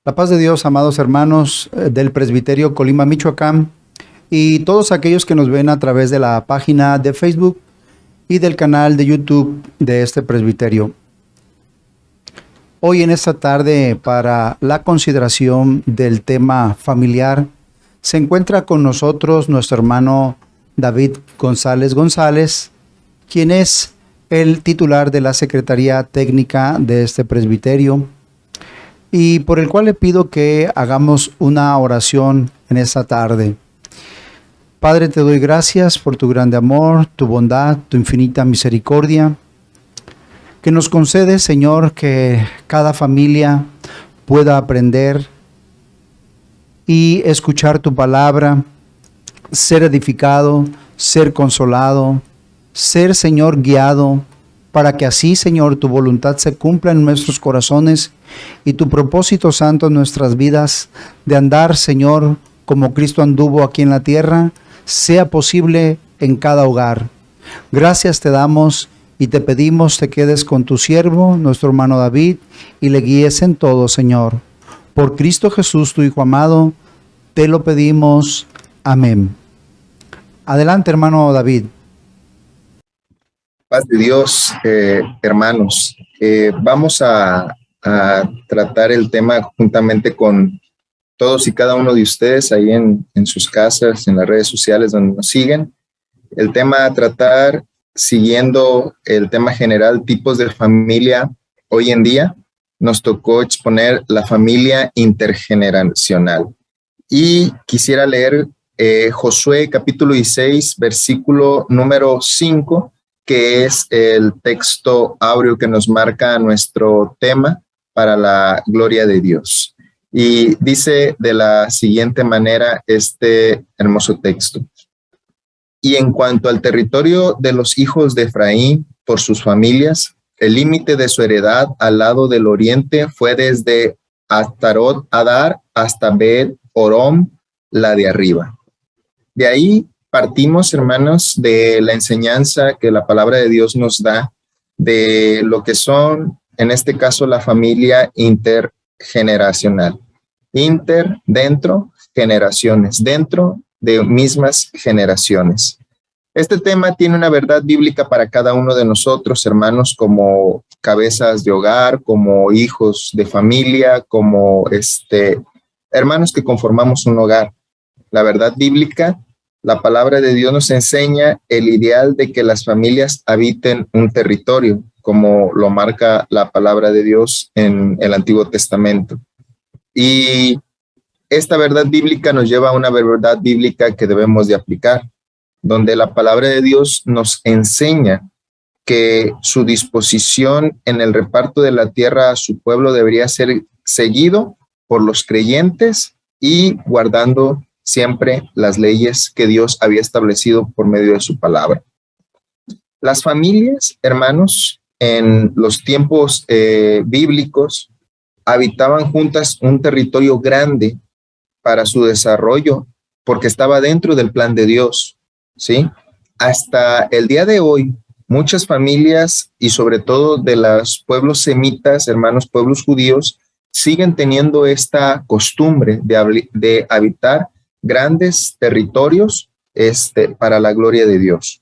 La paz de Dios, amados hermanos del Presbiterio Colima, Michoacán, y todos aquellos que nos ven a través de la página de Facebook y del canal de YouTube de este presbiterio. Hoy en esta tarde, para la consideración del tema familiar, se encuentra con nosotros nuestro hermano David González, quien es el titular de la Secretaría Técnica de este presbiterio, y por el cual le pido que hagamos una oración en esta tarde. Padre, te doy gracias por tu grande amor, tu bondad, tu infinita misericordia, que nos concedes, Señor, que cada familia pueda aprender y escuchar tu palabra, ser edificado, ser consolado, ser, Señor, guiado, para que así, Señor, tu voluntad se cumpla en nuestros corazones y tu propósito santo en nuestras vidas de andar, Señor, como Cristo anduvo aquí en la tierra, sea posible en cada hogar. Gracias te damos y te pedimos te quedes con tu siervo, nuestro hermano David, y le guíes en todo, Señor. Por Cristo Jesús, tu Hijo amado, te lo pedimos. Amén. Adelante, hermano David. Paz de Dios, hermanos. Vamos a tratar el tema juntamente con todos y cada uno de ustedes ahí en sus casas, en las redes sociales donde nos siguen. El tema a tratar, siguiendo el tema general, tipos de familia hoy en día, nos tocó exponer la familia intergeneracional. Y quisiera leer Josué capítulo 16, versículo número 5, que es el texto áureo que nos marca nuestro tema para la gloria de Dios. Y dice de la siguiente manera este hermoso texto. Y en cuanto al territorio de los hijos de Efraín por sus familias, el límite de su heredad al lado del oriente fue desde Astarot Adar hasta Bet Orom, la de arriba. De ahí partimos, hermanos, de la enseñanza que la palabra de Dios nos da de lo que son, en este caso, la familia intergeneracional. Inter, dentro, generaciones, dentro de mismas generaciones. Este tema tiene una verdad bíblica para cada uno de nosotros, hermanos, como cabezas de hogar, como hijos de familia, como hermanos que conformamos un hogar. La verdad bíblica, la palabra de Dios nos enseña el ideal de que las familias habiten un territorio, como lo marca la palabra de Dios en el Antiguo Testamento. Y esta verdad bíblica nos lleva a una verdad bíblica que debemos de aplicar, donde la palabra de Dios nos enseña que su disposición en el reparto de la tierra a su pueblo debería ser seguido por los creyentes y guardando siempre las leyes que Dios había establecido por medio de su palabra. Las familias, hermanos, en los tiempos bíblicos, habitaban juntas un territorio grande para su desarrollo, porque estaba dentro del plan de Dios, ¿sí? Hasta el día de hoy, muchas familias, y sobre todo de los pueblos semitas, hermanos, pueblos judíos, siguen teniendo esta costumbre de habitar grandes territorios para la gloria de Dios.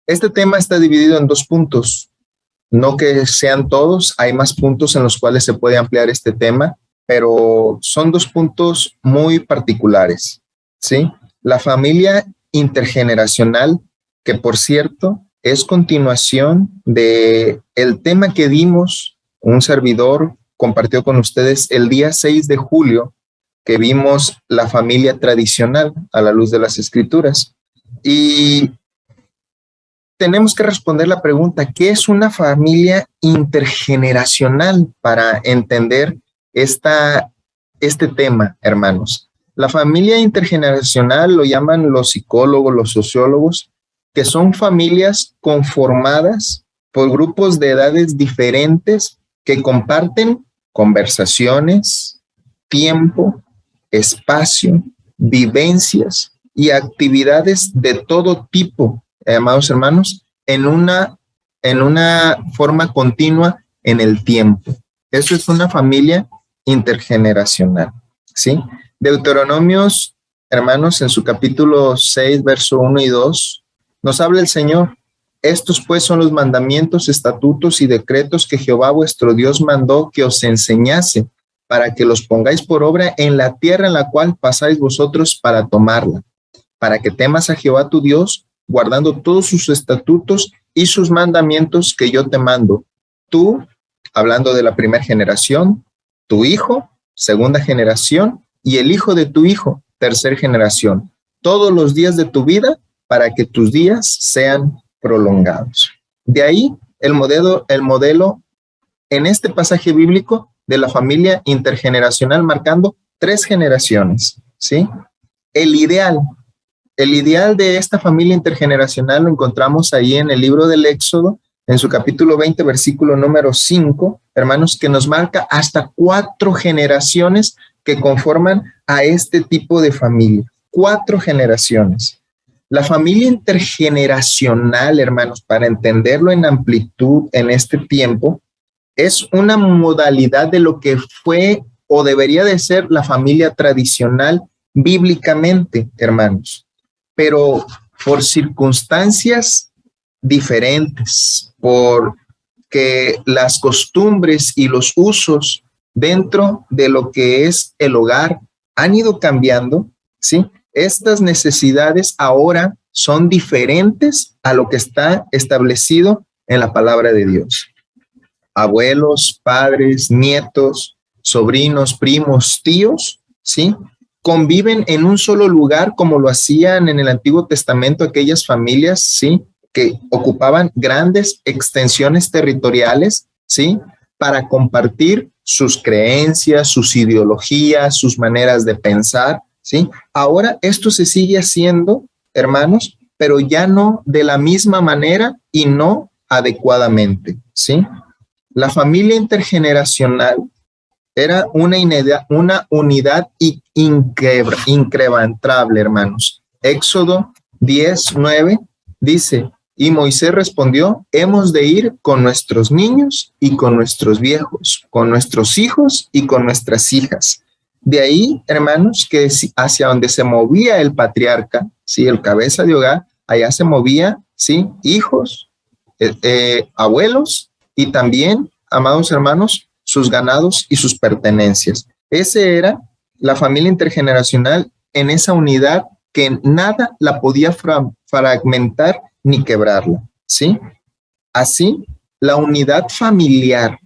Este tema está dividido en 2 puntos. No que sean todos, hay más puntos en los cuales se puede ampliar este tema, pero son 2 puntos muy particulares, ¿sí? La familia intergeneracional, que por cierto es continuación de el tema que dimos, un servidor compartió con ustedes el día 6 de julio, que vimos la familia tradicional a la luz de las Escrituras. Y tenemos que responder la pregunta, ¿qué es una familia intergeneracional? Para entender este tema, hermanos. La familia intergeneracional lo llaman los psicólogos, los sociólogos, que son familias conformadas por grupos de edades diferentes que comparten conversaciones, tiempo, espacio, vivencias y actividades de todo tipo, amados hermanos, en una forma continua en el tiempo. Eso es una familia intergeneracional, ¿sí? Deuteronomios, hermanos, en su capítulo 6, verso 1 y 2, nos habla el Señor. Estos pues son los mandamientos, estatutos y decretos que Jehová vuestro Dios mandó que os enseñase, para que los pongáis por obra en la tierra en la cual pasáis vosotros para tomarla, para que temas a Jehová tu Dios, guardando todos sus estatutos y sus mandamientos que yo te mando. Tú, hablando de la primera generación, tu hijo, segunda generación, y el hijo de tu hijo, tercera generación, todos los días de tu vida, para que tus días sean prolongados. De ahí el modelo en este pasaje bíblico de la familia intergeneracional, marcando 3 generaciones, ¿sí? El ideal de esta familia intergeneracional lo encontramos ahí en el libro del Éxodo, en su capítulo 20, versículo número 5, hermanos, que nos marca hasta 4 generaciones que conforman a este tipo de familia. 4 generaciones. La familia intergeneracional, hermanos, para entenderlo en amplitud en este tiempo, es una modalidad de lo que fue o debería de ser la familia tradicional bíblicamente, hermanos, pero por circunstancias diferentes, porque las costumbres y los usos dentro de lo que es el hogar han ido cambiando, ¿sí? Estas necesidades ahora son diferentes a lo que está establecido en la palabra de Dios. Abuelos, padres, nietos, sobrinos, primos, tíos, ¿sí? Conviven en un solo lugar como lo hacían en el Antiguo Testamento aquellas familias, ¿sí? Que ocupaban grandes extensiones territoriales, ¿sí? Para compartir sus creencias, sus ideologías, sus maneras de pensar, ¿sí? Ahora esto se sigue haciendo, hermanos, pero ya no de la misma manera y no adecuadamente, ¿sí? La familia intergeneracional era una unidad inquebrantable, hermanos. Éxodo 10:9 dice, y Moisés respondió, hemos de ir con nuestros niños y con nuestros viejos, con nuestros hijos y con nuestras hijas. De ahí, hermanos, que hacia donde se movía el patriarca, ¿sí? El cabeza de hogar, allá se movía, ¿sí? Hijos, abuelos y también, amados hermanos, sus ganados y sus pertenencias. Ese era la familia intergeneracional en esa unidad que nada la podía fragmentar ni quebrarla, ¿sí? Así, la unidad familiar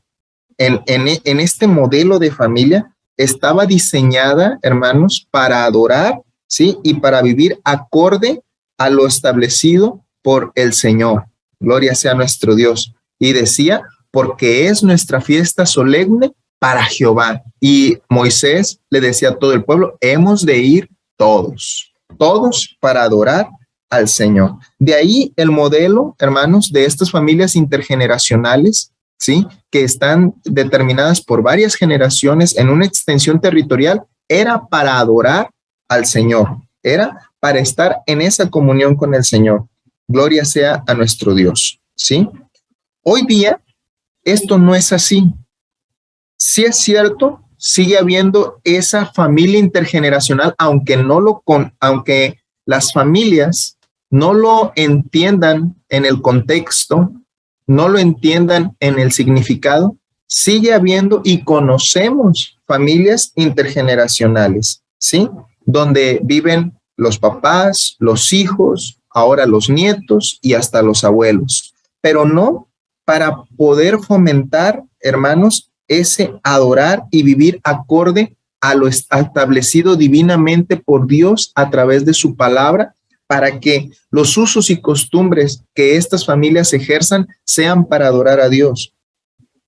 en este modelo de familia estaba diseñada, hermanos, para adorar, ¿sí? Y para vivir acorde a lo establecido por el Señor. Gloria sea nuestro Dios. Y decía, porque es nuestra fiesta solemne para Jehová. Y Moisés le decía a todo el pueblo, hemos de ir todos para adorar al Señor. De ahí el modelo, hermanos, de estas familias intergeneracionales, ¿sí? Que están determinadas por varias generaciones en una extensión territorial, era para adorar al Señor, era para estar en esa comunión con el Señor. Gloria sea a nuestro Dios, ¿sí? Hoy día, esto no es así. Sí es cierto, sigue habiendo esa familia intergeneracional, aunque las familias no lo entiendan en el contexto, no lo entiendan en el significado, sigue habiendo y conocemos familias intergeneracionales, ¿sí? Donde viven los papás, los hijos, ahora los nietos y hasta los abuelos, pero no para poder fomentar, hermanos, ese adorar y vivir acorde a lo establecido divinamente por Dios a través de su palabra, para que los usos y costumbres que estas familias ejerzan sean para adorar a Dios,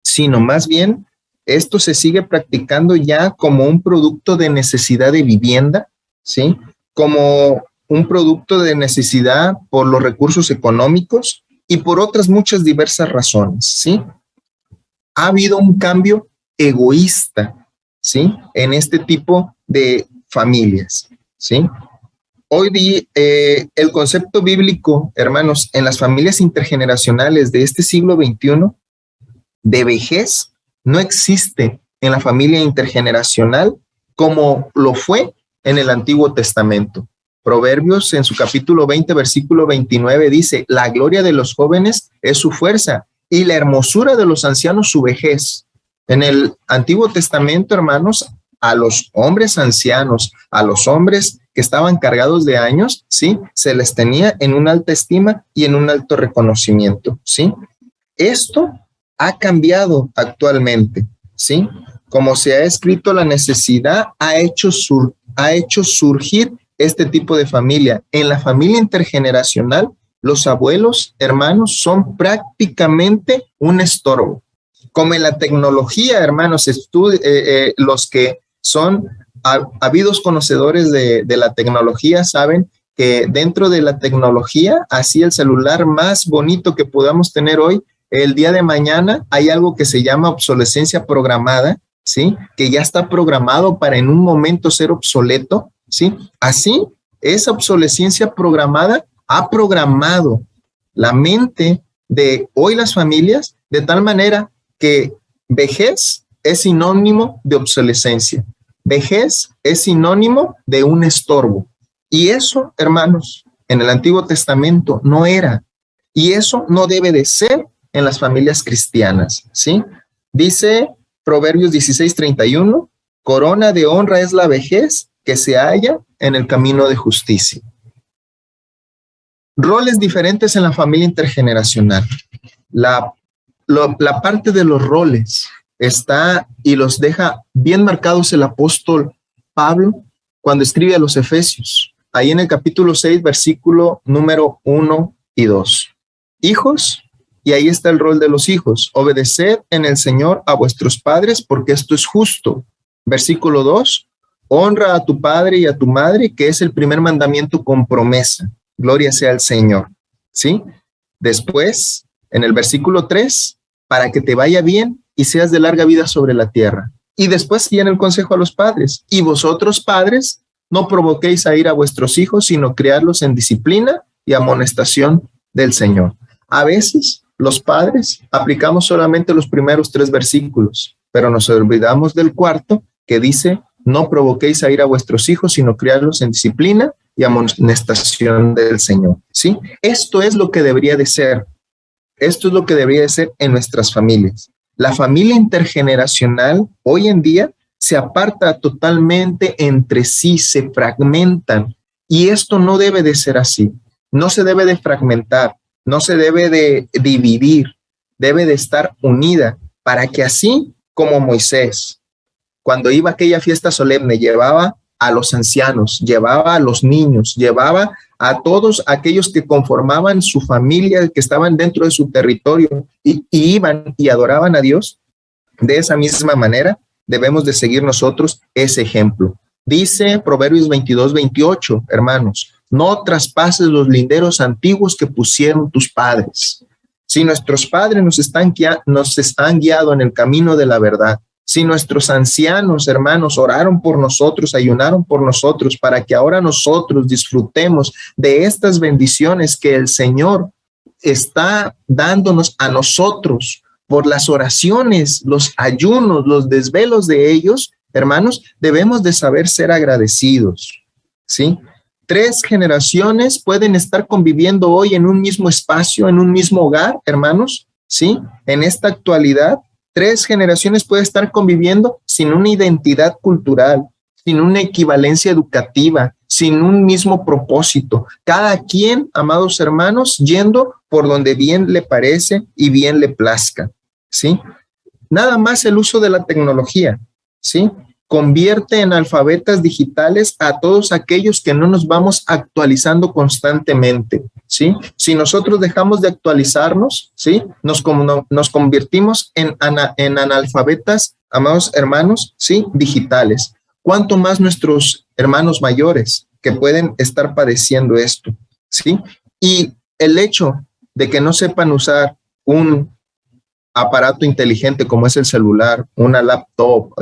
sino más bien esto se sigue practicando ya como un producto de necesidad de vivienda, ¿sí? Como un producto de necesidad por los recursos económicos y por otras muchas diversas razones, ¿sí? Ha habido un cambio egoísta, ¿sí? En este tipo de familias, ¿sí? Hoy día, el concepto bíblico, hermanos, en las familias intergeneracionales de este siglo XXI, de vejez, no existe en la familia intergeneracional como lo fue en el Antiguo Testamento. Proverbios en su capítulo 20, versículo 29 dice, la gloria de los jóvenes es su fuerza y la hermosura de los ancianos su vejez. En el Antiguo Testamento, hermanos, a los hombres ancianos, a los hombres que estaban cargados de años, ¿sí? Se les tenía en una alta estima y en un alto reconocimiento, ¿sí? Esto ha cambiado actualmente, ¿sí? Como se ha escrito, la necesidad ha hecho surgir este tipo de familia. En la familia intergeneracional, los abuelos, hermanos, son prácticamente un estorbo. Como en la tecnología, hermanos, los que son habidos conocedores de la tecnología saben que dentro de la tecnología, así el celular más bonito que podamos tener hoy, el día de mañana hay algo que se llama obsolescencia programada, ¿sí? Que ya está programado para en un momento ser obsoleto, ¿sí? Así, esa obsolescencia programada ha programado la mente de hoy las familias de tal manera que vejez es sinónimo de obsolescencia. Vejez es sinónimo de un estorbo. Y eso, hermanos, en el Antiguo Testamento no era. Y eso no debe de ser en las familias cristianas, ¿sí? Dice Proverbios 16:31, corona de honra es la vejez que se halla en el camino de justicia. Roles diferentes en la familia intergeneracional. La parte de los roles está y los deja bien marcados el apóstol Pablo cuando escribe a los Efesios, ahí en el capítulo 6, versículo número 1 y 2. Hijos, y ahí está el rol de los hijos, obedeced en el Señor a vuestros padres porque esto es justo. Versículo 2, honra a tu padre y a tu madre, que es el primer mandamiento con promesa. Gloria sea al Señor, ¿sí? Después, en el versículo 3, para que te vaya bien y seas de larga vida sobre la tierra. Y después viene el consejo a los padres. Y vosotros, padres, no provoquéis a ir a vuestros hijos, sino criarlos en disciplina y amonestación del Señor. A veces, los padres aplicamos solamente los primeros 3 versículos, pero nos olvidamos del cuarto que dice, no provoquéis a ir a vuestros hijos, sino criarlos en disciplina y amonestación del Señor, ¿sí? Esto es lo que debería de ser. Esto es lo que debería de ser en nuestras familias. La familia intergeneracional hoy en día se aparta totalmente entre sí, se fragmentan. Y esto no debe de ser así. No se debe de fragmentar, no se debe de dividir, debe de estar unida para que así como Moisés, cuando iba a aquella fiesta solemne, llevaba a los ancianos, llevaba a los niños, llevaba a todos aquellos que conformaban su familia, que estaban dentro de su territorio y iban y adoraban a Dios. De esa misma manera debemos de seguir nosotros ese ejemplo. Dice Proverbios 22:28, hermanos, no traspases los linderos antiguos que pusieron tus padres. Si nuestros padres nos han guiado en el camino de la verdad, si nuestros ancianos, hermanos, oraron por nosotros, ayunaron por nosotros, para que ahora nosotros disfrutemos de estas bendiciones que el Señor está dándonos a nosotros por las oraciones, los ayunos, los desvelos de ellos, hermanos, debemos de saber ser agradecidos, ¿sí? 3 generaciones pueden estar conviviendo hoy en un mismo espacio, en un mismo hogar, hermanos, ¿sí? En esta actualidad, 3 generaciones pueden estar conviviendo sin una identidad cultural, sin una equivalencia educativa, sin un mismo propósito. Cada quien, amados hermanos, yendo por donde bien le parece y bien le plazca, ¿sí? Nada más el uso de la tecnología, ¿sí? Convierte en alfabetas digitales a todos aquellos que no nos vamos actualizando constantemente, ¿sí? Si nosotros dejamos de actualizarnos, ¿sí? Nos convertimos en analfabetas, amados hermanos, ¿sí? Digitales. ¿Cuánto más nuestros hermanos mayores que pueden estar padeciendo esto, ¿sí? Y el hecho de que no sepan usar un aparato inteligente como es el celular, una laptop,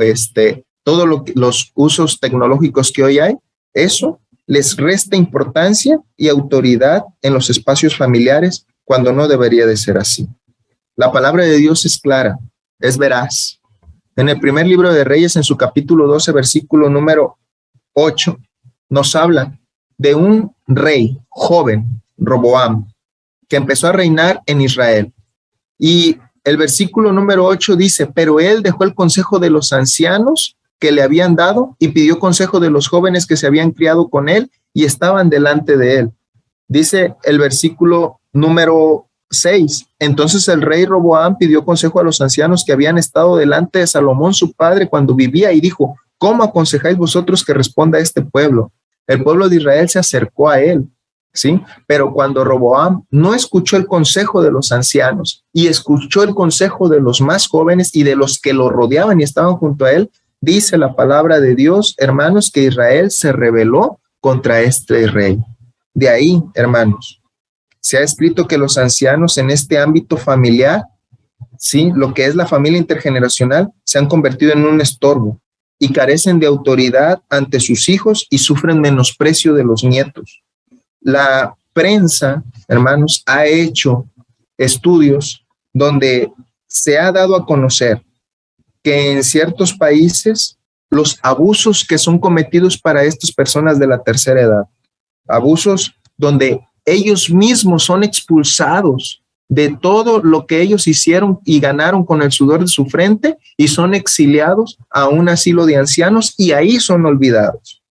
todos los usos tecnológicos que hoy hay, eso les resta importancia y autoridad en los espacios familiares cuando no debería de ser así. La palabra de Dios es clara, es veraz. En el primer libro de Reyes, en su capítulo 12, versículo número 8, nos habla de un rey joven, Roboam, que empezó a reinar en Israel. Y el versículo número 8 dice, pero él dejó el consejo de los ancianos que le habían dado y pidió consejo de los jóvenes que se habían criado con él y estaban delante de él. Dice el versículo número 6, entonces el rey Roboam pidió consejo a los ancianos que habían estado delante de Salomón su padre cuando vivía y dijo, ¿cómo aconsejáis vosotros que responda a este pueblo? El pueblo de Israel se acercó a él, ¿sí? Pero cuando Roboam no escuchó el consejo de los ancianos y escuchó el consejo de los más jóvenes y de los que lo rodeaban y estaban junto a él, dice la palabra de Dios, hermanos, que Israel se rebeló contra este rey. De ahí, hermanos, se ha escrito que los ancianos en este ámbito familiar, sí, lo que es la familia intergeneracional, se han convertido en un estorbo y carecen de autoridad ante sus hijos y sufren menosprecio de los nietos. La prensa, hermanos, ha hecho estudios donde se ha dado a conocer que en ciertos países los abusos que son cometidos para estas personas de la tercera edad, abusos donde ellos mismos son expulsados de todo lo que ellos hicieron y ganaron con el sudor de su frente y son exiliados a un asilo de ancianos y ahí son olvidados.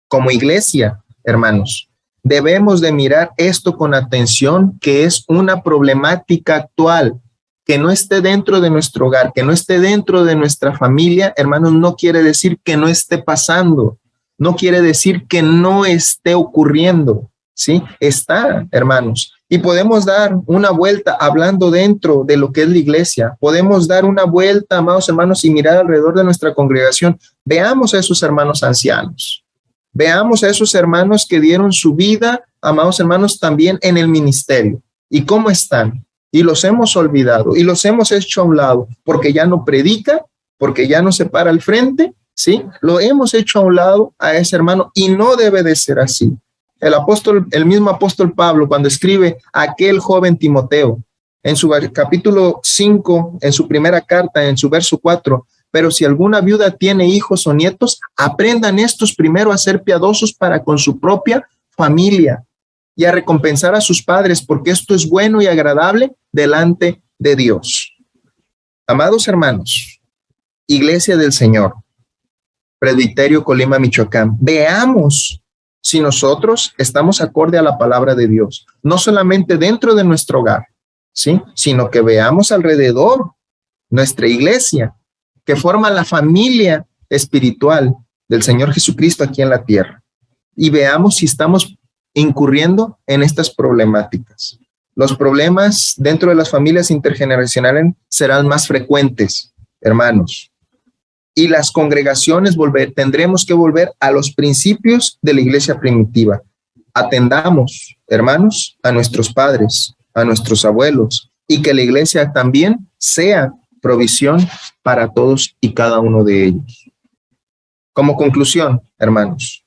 Como iglesia, hermanos, debemos de mirar esto con atención, que es una problemática actual. Que no esté dentro de nuestro hogar, que no esté dentro de nuestra familia, hermanos, no quiere decir que no esté pasando, no quiere decir que no esté ocurriendo, ¿sí? Está, hermanos. Y podemos dar una vuelta hablando dentro de lo que es la iglesia. Podemos dar una vuelta, amados hermanos, y mirar alrededor de nuestra congregación. Veamos a esos hermanos ancianos. Veamos a esos hermanos que dieron su vida, amados hermanos, también en el ministerio. ¿Y cómo están? Y los hemos olvidado y los hemos hecho a un lado porque ya no predica, porque ya no se para al frente, ¿sí? Lo hemos hecho a un lado a ese hermano y no debe de ser así. El mismo apóstol Pablo, cuando escribe a aquel joven Timoteo, en su capítulo 5, en su primera carta, en su verso 4, pero si alguna viuda tiene hijos o nietos, aprendan estos primero a ser piadosos para con su propia familia y a recompensar a sus padres, porque esto es bueno y agradable delante de Dios. Amados hermanos, Iglesia del Señor, Presbiterio Colima, Michoacán, veamos si nosotros estamos acorde a la palabra de Dios, no solamente dentro de nuestro hogar, ¿sí? Sino que veamos alrededor nuestra iglesia, que forma la familia espiritual del Señor Jesucristo aquí en la tierra, y veamos si estamos incurriendo en estas problemáticas. Los problemas dentro de las familias intergeneracionales serán más frecuentes, hermanos, y las congregaciones tendremos que volver a los principios de la iglesia primitiva. Atendamos, hermanos, a nuestros padres, a nuestros abuelos, y que la iglesia también sea provisión para todos y cada uno de ellos. Como conclusión, hermanos,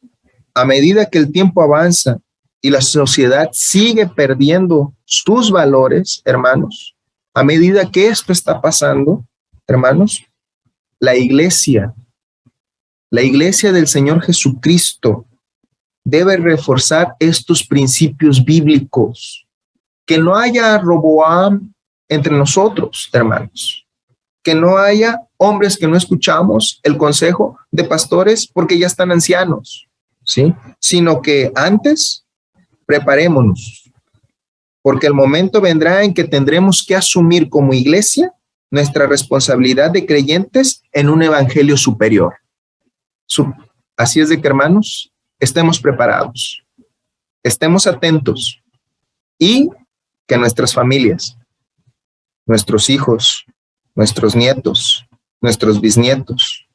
a medida que el tiempo avanza y la sociedad sigue perdiendo sus valores, hermanos, a medida que esto está pasando, hermanos, la iglesia del Señor Jesucristo debe reforzar estos principios bíblicos. Que no haya Roboam entre nosotros, hermanos. Que no haya hombres que no escuchamos el consejo de pastores porque ya están ancianos, ¿sí? Sino que antes preparémonos, porque el momento vendrá en que tendremos que asumir como iglesia nuestra responsabilidad de creyentes en un evangelio superior. Así es de que, hermanos, estemos preparados, estemos atentos y que nuestras familias, nuestros hijos, nuestros nietos, nuestros bisnietos,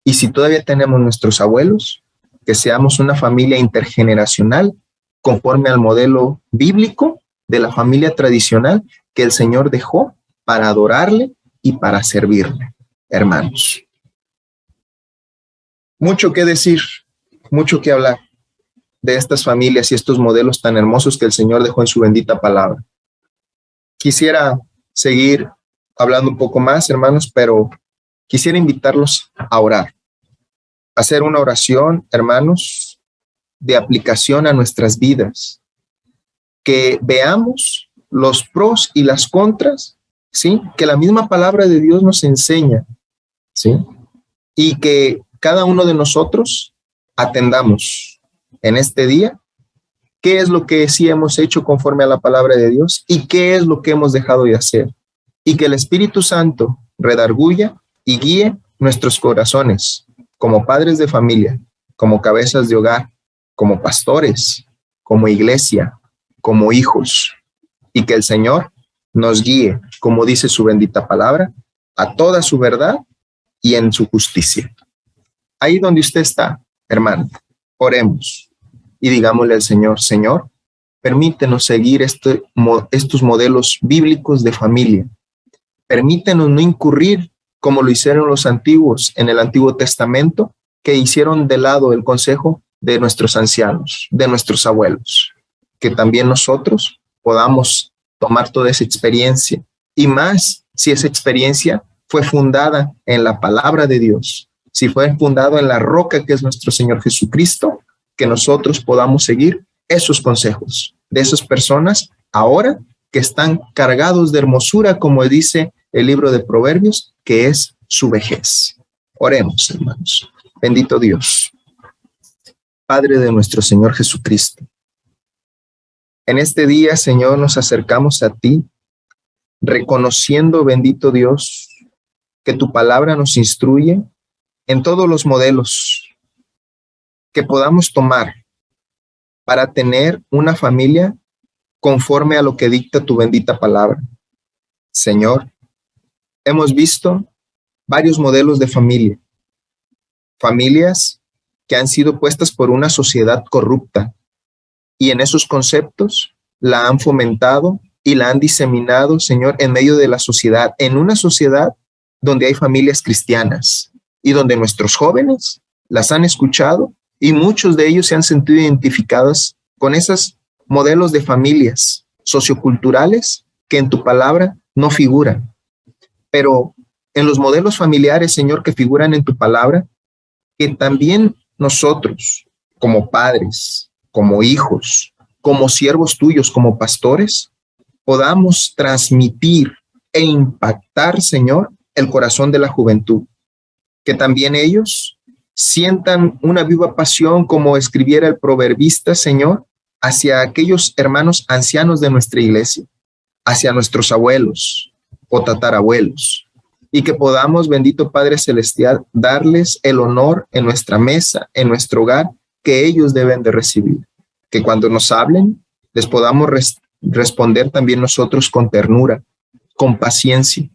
y si todavía tenemos nuestros abuelos, que seamos una familia intergeneracional conforme al modelo bíblico de la familia tradicional que el Señor dejó para adorarle y para servirle, hermanos. Mucho que decir, mucho que hablar de estas familias y estos modelos tan hermosos que el Señor dejó en su bendita palabra. Quisiera seguir hablando un poco más, hermanos, pero quisiera invitarlos a orar, a hacer una oración, hermanos, de aplicación a nuestras vidas, que veamos los pros y las contras, ¿sí? Que la misma palabra de Dios nos enseña, ¿sí? Y que cada uno de nosotros atendamos en este día qué es lo que sí hemos hecho conforme a la palabra de Dios y qué es lo que hemos dejado de hacer. Y que el Espíritu Santo redarguya y guíe nuestros corazones como padres de familia, como cabezas de hogar, como pastores, como iglesia, como hijos. Y que el Señor nos guíe, como dice su bendita palabra, a toda su verdad y en su justicia. Ahí donde usted está, hermano, oremos y digámosle al Señor: Señor, permítenos seguir estos modelos bíblicos de familia. Permítenos no incurrir como lo hicieron los antiguos en el Antiguo Testamento, que hicieron de lado el consejo de nuestros ancianos, de nuestros abuelos. Que también nosotros podamos tomar toda esa experiencia, y más si esa experiencia fue fundada en la palabra de Dios, si fue fundado en la roca que es nuestro Señor Jesucristo, que nosotros podamos seguir esos consejos de esas personas ahora que están cargados de hermosura, como dice el libro de Proverbios, que es su vejez. Oremos, hermanos. Bendito Dios, Padre de nuestro Señor Jesucristo. En este día, Señor, nos acercamos a ti, reconociendo, bendito Dios, que tu palabra nos instruye en todos los modelos que podamos tomar para tener una familia conforme a lo que dicta tu bendita palabra. Señor, hemos visto varios modelos de familia, familias que han sido puestas por una sociedad corrupta, y en esos conceptos la han fomentado y la han diseminado, Señor, en medio de la sociedad, en una sociedad donde hay familias cristianas y donde nuestros jóvenes las han escuchado, y muchos de ellos se han sentido identificados con esos modelos de familias socioculturales que en tu palabra no figuran. Pero en los modelos familiares, Señor, que figuran en tu palabra, que también nosotros, como padres, como hijos, como siervos tuyos, como pastores, podamos transmitir e impactar, Señor, el corazón de la juventud. Que también ellos sientan una viva pasión, como escribiera el proverbista, Señor, hacia aquellos hermanos ancianos de nuestra iglesia, hacia nuestros abuelos o tatarabuelos, y que podamos, bendito Padre Celestial, darles el honor en nuestra mesa, en nuestro hogar, que ellos deben de recibir. Que cuando nos hablen, les podamos responder también nosotros con ternura, con paciencia,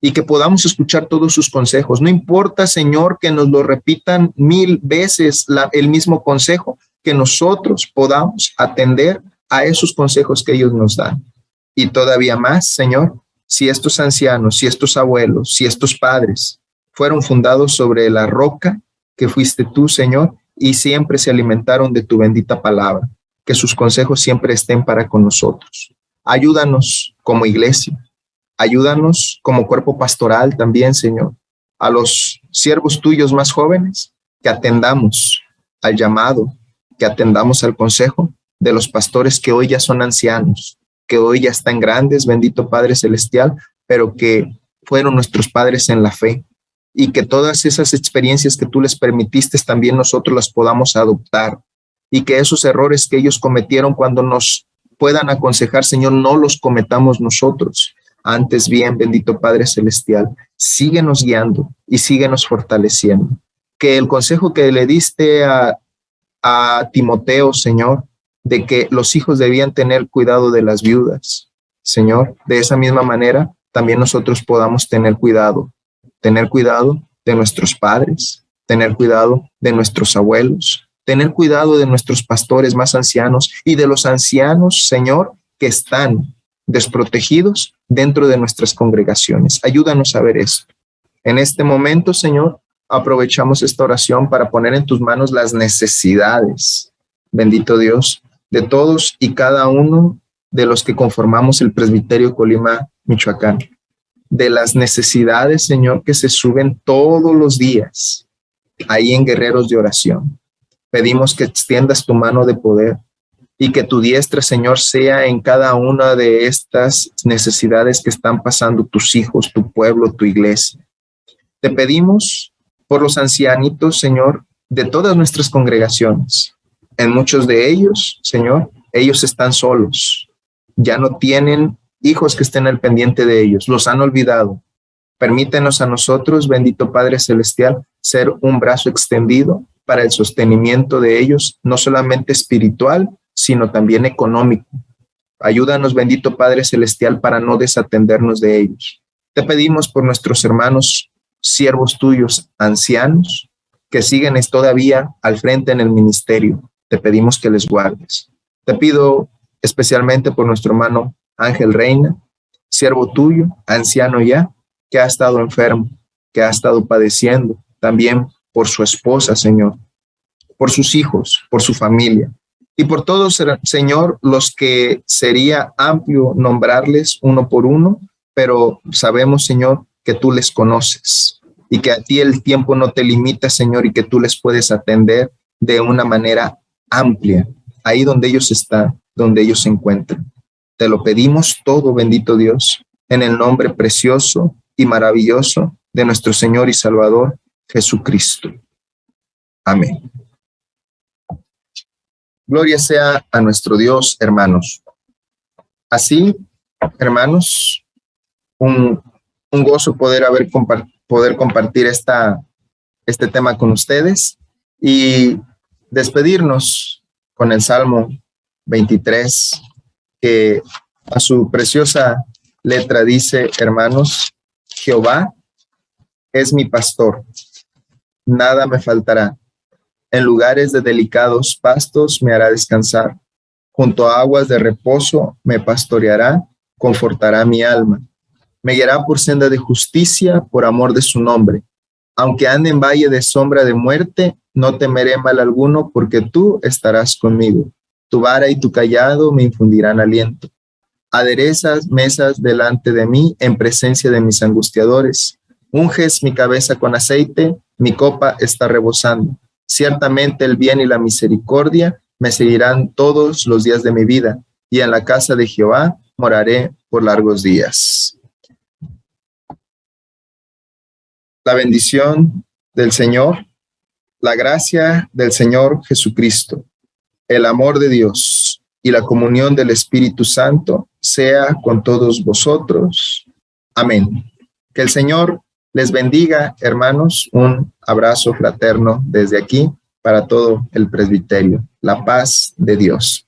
y que podamos escuchar todos sus consejos. No importa, Señor, que nos lo repitan 1000 veces el mismo consejo, que nosotros podamos atender a esos consejos que ellos nos dan. Y todavía más, Señor, si estos ancianos, si estos abuelos, si estos padres fueron fundados sobre la roca que fuiste tú, Señor, y siempre se alimentaron de tu bendita palabra, que sus consejos siempre estén para con nosotros. Ayúdanos como iglesia, ayúdanos como cuerpo pastoral también, Señor, a los siervos tuyos más jóvenes, que atendamos al llamado, que atendamos al consejo de los pastores que hoy ya son ancianos, que hoy ya están grandes, bendito Padre Celestial, pero que fueron nuestros padres en la fe, y que todas esas experiencias que tú les permitiste también nosotros las podamos adoptar, y que esos errores que ellos cometieron cuando nos puedan aconsejar, Señor, no los cometamos nosotros. Antes bien, bendito Padre Celestial, síguenos guiando y síguenos fortaleciendo. Que el consejo que le diste a Timoteo, Señor, de que los hijos debían tener cuidado de las viudas, Señor, de esa misma manera también nosotros podamos tener cuidado de nuestros padres, tener cuidado de nuestros abuelos, tener cuidado de nuestros pastores más ancianos y de los ancianos, Señor, que están desprotegidos dentro de nuestras congregaciones. Ayúdanos a ver esto. En este momento, Señor, aprovechamos esta oración para poner en tus manos las necesidades, bendito Dios, de todos y cada uno de los que conformamos el Presbiterio Colima, Michoacán. de las necesidades, Señor, que se suben todos los días ahí en Guerreros de Oración. Pedimos que extiendas tu mano de poder y que tu diestra, Señor, sea en cada una de estas necesidades que están pasando tus hijos, tu pueblo, tu iglesia. Te pedimos por los ancianitos, Señor, de todas nuestras congregaciones. En muchos de ellos, Señor, ellos están solos. Ya no tienen hijos que estén al pendiente de ellos. Los han olvidado. Permítenos a nosotros, bendito Padre Celestial, ser un brazo extendido para el sostenimiento de ellos, no solamente espiritual, sino también económico. Ayúdanos, bendito Padre Celestial, para no desatendernos de ellos. Te pedimos por nuestros hermanos, siervos tuyos, ancianos, que siguen todavía al frente en el ministerio. Te pedimos que les guardes. Te pido especialmente por nuestro hermano Ángel Reina, siervo tuyo, anciano ya, que ha estado enfermo, que ha estado padeciendo, también por su esposa, Señor, por sus hijos, por su familia, y por todos, Señor, los que sería amplio nombrarles uno por uno, pero sabemos, Señor, que tú les conoces y que a ti el tiempo no te limita, Señor, y que tú les puedes atender de una manera amplia, ahí donde ellos están, donde ellos se encuentran. Te lo pedimos todo, bendito Dios, en el nombre precioso y maravilloso de nuestro Señor y Salvador, Jesucristo. Amén. Gloria sea a nuestro Dios, hermanos. Así, hermanos, un gozo poder compartir este tema con ustedes y despedirnos con el Salmo 23, que a su preciosa letra dice, hermanos, Jehová es mi pastor, nada me faltará. En lugares de delicados pastos me hará descansar. Junto a aguas de reposo me pastoreará, confortará mi alma. Me guiará por senda de justicia, por amor de su nombre. Aunque ande en valle de sombra de muerte, no temeré mal alguno, porque tú estarás conmigo. Tu vara y tu cayado me infundirán aliento. Aderezas mesas delante de mí en presencia de mis angustiadores. Unges mi cabeza con aceite, mi copa está rebosando. Ciertamente el bien y la misericordia me seguirán todos los días de mi vida, y en la casa de Jehová moraré por largos días. La bendición del Señor, la gracia del Señor Jesucristo, el amor de Dios y la comunión del Espíritu Santo sea con todos vosotros. Amén. Que el Señor les bendiga, hermanos. Un abrazo fraterno desde aquí para todo el presbiterio. La paz de Dios.